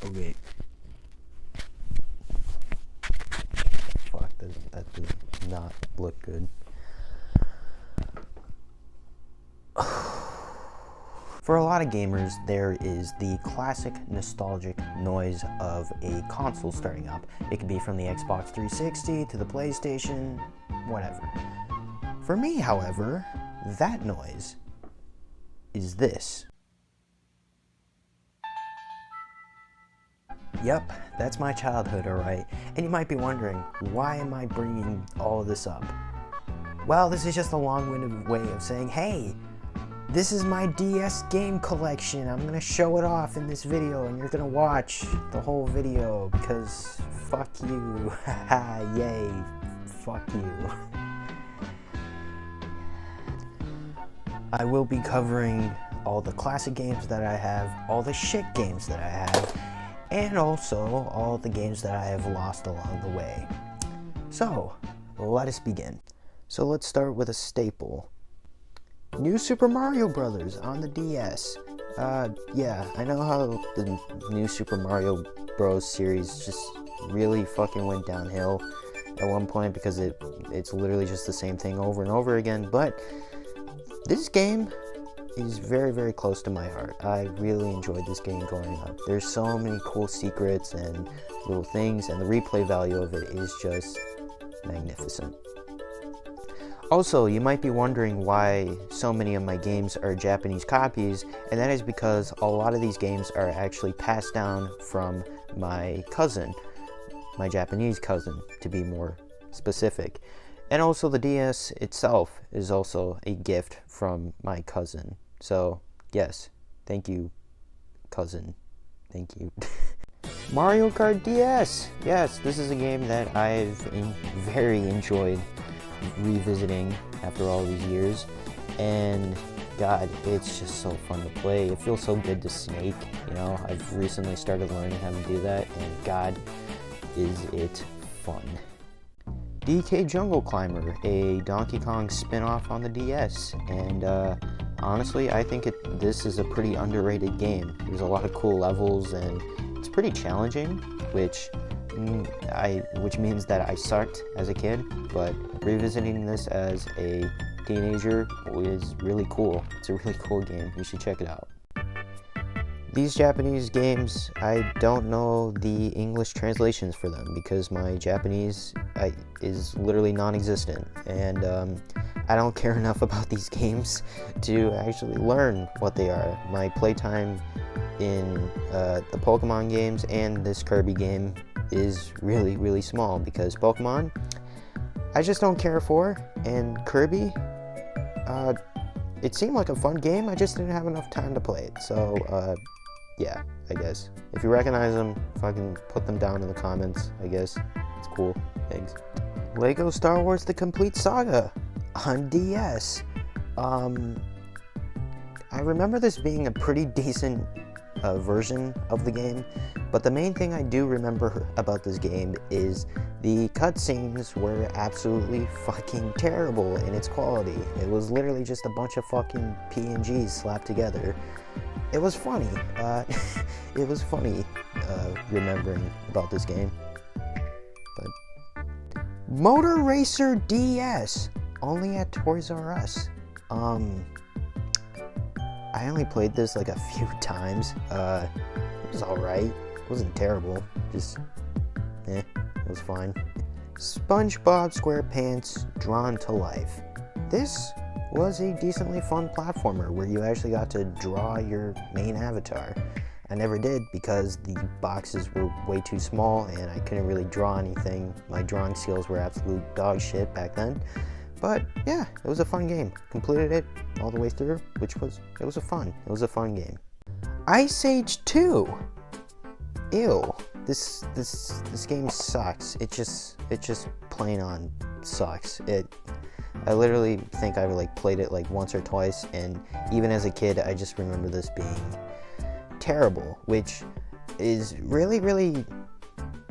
Okay. Fuck, that does not look good. For a lot of gamers, there is the classic nostalgic noise of a console starting up. It could be from the Xbox 360 to the PlayStation, whatever. For me, however, that noise is this. Yep, that's my childhood, alright. And you might be wondering, why am I bringing all of this up? Well, this is just a long-winded way of saying, hey, this is my DS game collection. I'm gonna show it off in this video and you're gonna watch the whole video because fuck you. Haha, yay, fuck you. I will be covering all the classic games that I have, all the shit games that I have, and also all the games that I have lost along the way. So, let us begin. So let's start with a staple. New Super Mario Brothers on the DS. Yeah, I know how the new Super Mario Bros. Series just really fucking went downhill at one point because it's literally just the same thing over and over again, but this game is very, very close to my heart. I really enjoyed this game growing up. There's so many cool secrets and little things, and the replay value of it is just magnificent. Also, you might be wondering why so many of my games are Japanese copies, and that is because a lot of these games are actually passed down from my cousin, my Japanese cousin, to be more specific. And also the DS itself is also a gift from my cousin. So, yes, thank you, cousin. Thank you. Mario Kart DS! Yes, this is a game that I've very enjoyed revisiting after all these years, and god, it's just so fun to play. It feels so good to snake, you know. I've recently started learning how to do that, and god, is it fun. DK Jungle Climber, a Donkey Kong spin-off on the DS, and honestly, I think this is a pretty underrated game. There's a lot of cool levels, and it's pretty challenging, which means that I sucked as a kid, but revisiting this as a teenager is really cool. It's a really cool game. You should check it out. These Japanese games, I don't know the English translations for them because my Japanese is literally non-existent, and I don't care enough about these games to actually learn what they are. My playtime in the Pokemon games and this Kirby game is really, really small because Pokemon, I just don't care for, and Kirby, it seemed like a fun game, I just didn't have enough time to play it, so, yeah, I guess. If you recognize them, fucking put them down in the comments, I guess. It's cool. Thanks. Lego Star Wars The Complete Saga on DS. I remember this being a pretty decent version of the game, but the main thing I do remember about this game is the cutscenes were absolutely fucking terrible in its quality. It was literally just a bunch of fucking PNGs slapped together. It was funny. It was funny remembering about this game. But Motor Racer DS, only at Toys R Us. I only played this like a few times. It was alright. It wasn't terrible. Just, it was fine. SpongeBob SquarePants Drawn to Life. This was a decently fun platformer where you actually got to draw your main avatar. I never did because the boxes were way too small and I couldn't really draw anything. My drawing skills were absolute dog shit back then. But yeah, it was a fun game. Completed it all the way through, it was a fun game. Ice Age 2. Ew. This game sucks. It just plain on sucks. I literally think I like played it like once or twice, and even as a kid, I just remember this being terrible, which is really, really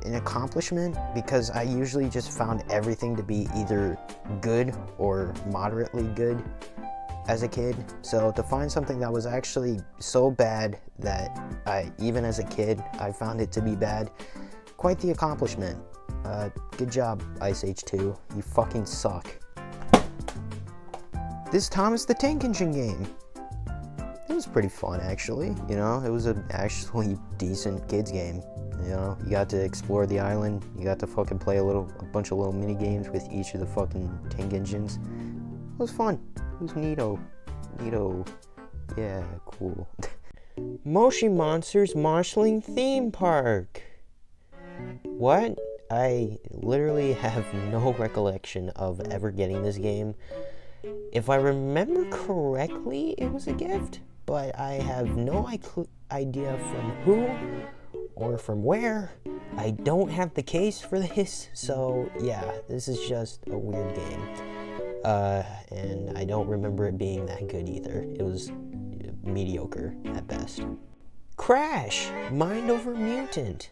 an accomplishment because I usually just found everything to be either good or moderately good. as a kid. So to find something that was actually so bad that even as a kid, I found it to be bad, quite the accomplishment. Good job, Ice Age 2. You fucking suck. This Thomas the Tank Engine game. It was pretty fun, actually. You know, it was an actually decent kids game. You know, you got to explore the island. You got to fucking play a bunch of little mini games with each of the fucking tank engines. It was fun. It was neato. Yeah, cool. Motion Monsters Marshalling Theme Park. What? I literally have no recollection of ever getting this game. If I remember correctly, it was a gift, but I have no idea from who or from where. I don't have the case for this, so yeah, this is just a weird game. And I don't remember it being that good either. It was mediocre at best. Crash! Mind Over Mutant.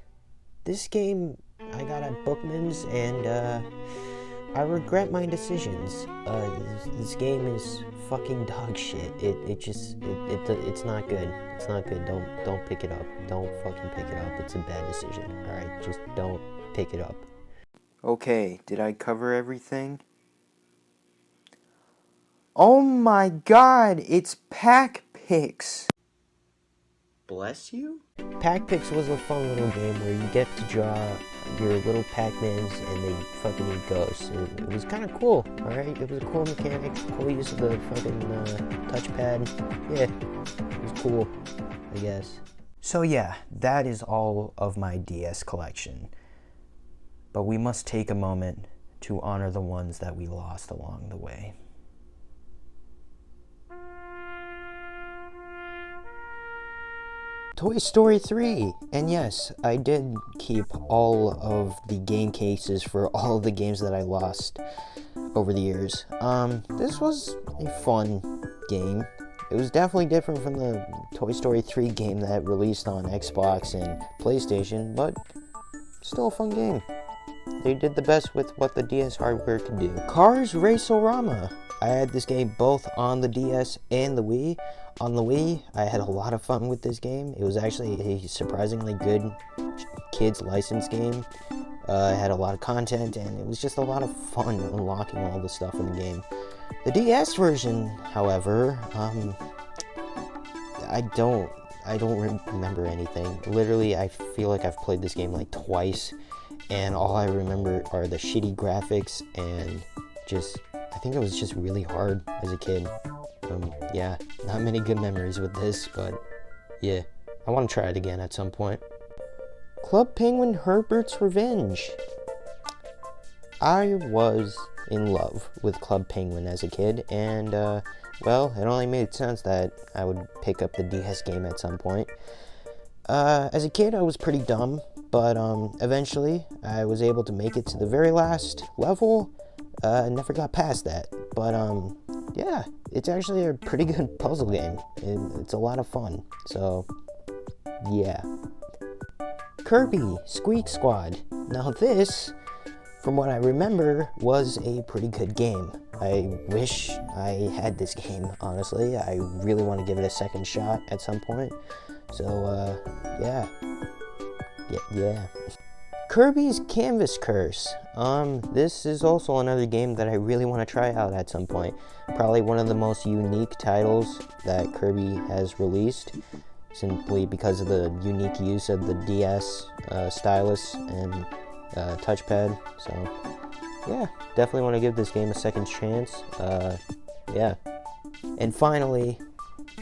This game I got at Bookman's, and I regret my decisions. This game is fucking dog shit. It's not good. It's not good. Don't pick it up. Don't fucking pick it up. It's a bad decision. Alright, just don't pick it up. Okay, did I cover everything? Oh my god, it's Pac-Pix! Bless you? Pac-Pix was a fun little game where you get to draw your little Pac-Mans and they fucking eat ghosts. It was kind of cool, alright? It was a cool mechanic, cool use of the fucking touchpad. Yeah, it was cool, I guess. So yeah, that is all of my DS collection. But we must take a moment to honor the ones that we lost along the way. Toy Story 3, and yes, I did keep all of the game cases for all of the games that I lost over the years. This was a fun game. It was definitely different from the Toy Story 3 game that released on Xbox and PlayStation, but still a fun game. They did the best with what the DS hardware could do. Cars Race-O-Rama. I had this game both on the DS and the Wii. On the Wii, I had a lot of fun with this game. It was actually a surprisingly good kids license game. It had a lot of content, and it was just a lot of fun unlocking all the stuff in the game. The DS version, however, I don't remember anything. Literally, I feel like I've played this game like twice, and all I remember are the shitty graphics and I think it was just really hard as a kid. Yeah, not many good memories with this, but yeah, I want to try it again at some point. Club Penguin Herbert's Revenge. I was in love with Club Penguin as a kid, and well, it only made sense that I would pick up the DS game at some point. As a kid, I was pretty dumb, but eventually I was able to make it to the very last level. Never got past that, but yeah, it's actually a pretty good puzzle game. It's a lot of fun, so yeah. Kirby Squeak Squad. Now this, from what I remember, was a pretty good game. I wish I had this game, honestly. I really want to give it a second shot at some point. So, yeah. Kirby's Canvas Curse. This is also another game that I really want to try out at some point. Probably one of the most unique titles that Kirby has released, simply because of the unique use of the DS stylus and touchpad. So, yeah, definitely want to give this game a second chance. Yeah. And finally,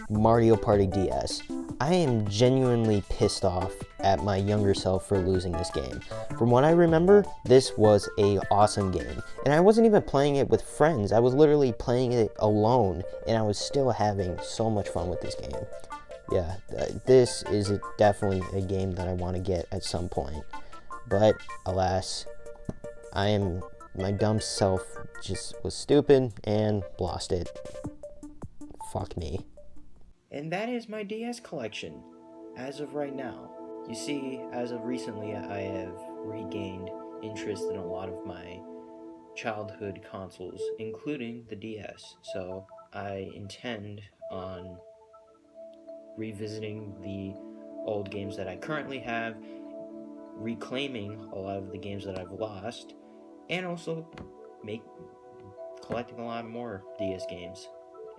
Mario Party DS. I am genuinely pissed off at my younger self for losing this game. From what I remember, this was an awesome game. And I wasn't even playing it with friends. I was literally playing it alone, and I was still having so much fun with this game. Yeah, this is definitely a game that I want to get at some point. But, alas, my dumb self just was stupid and lost it. Fuck me. And that is my DS collection, as of right now. You see, as of recently, I have regained interest in a lot of my childhood consoles, including the DS. So, I intend on revisiting the old games that I currently have, reclaiming a lot of the games that I've lost, and also collecting a lot more DS games.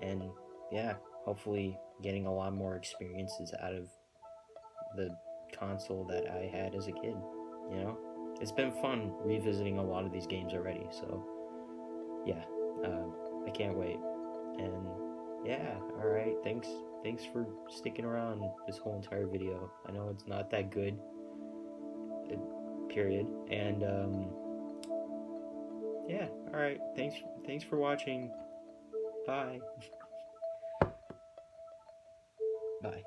And yeah, hopefully getting a lot more experiences out of the console that I had as a kid. You know, it's been fun revisiting a lot of these games already. So yeah, I can't wait. And yeah, all right. Thanks for sticking around this whole entire video. I know it's not that good, period. And yeah, all right. Thanks for watching. Bye. Bye.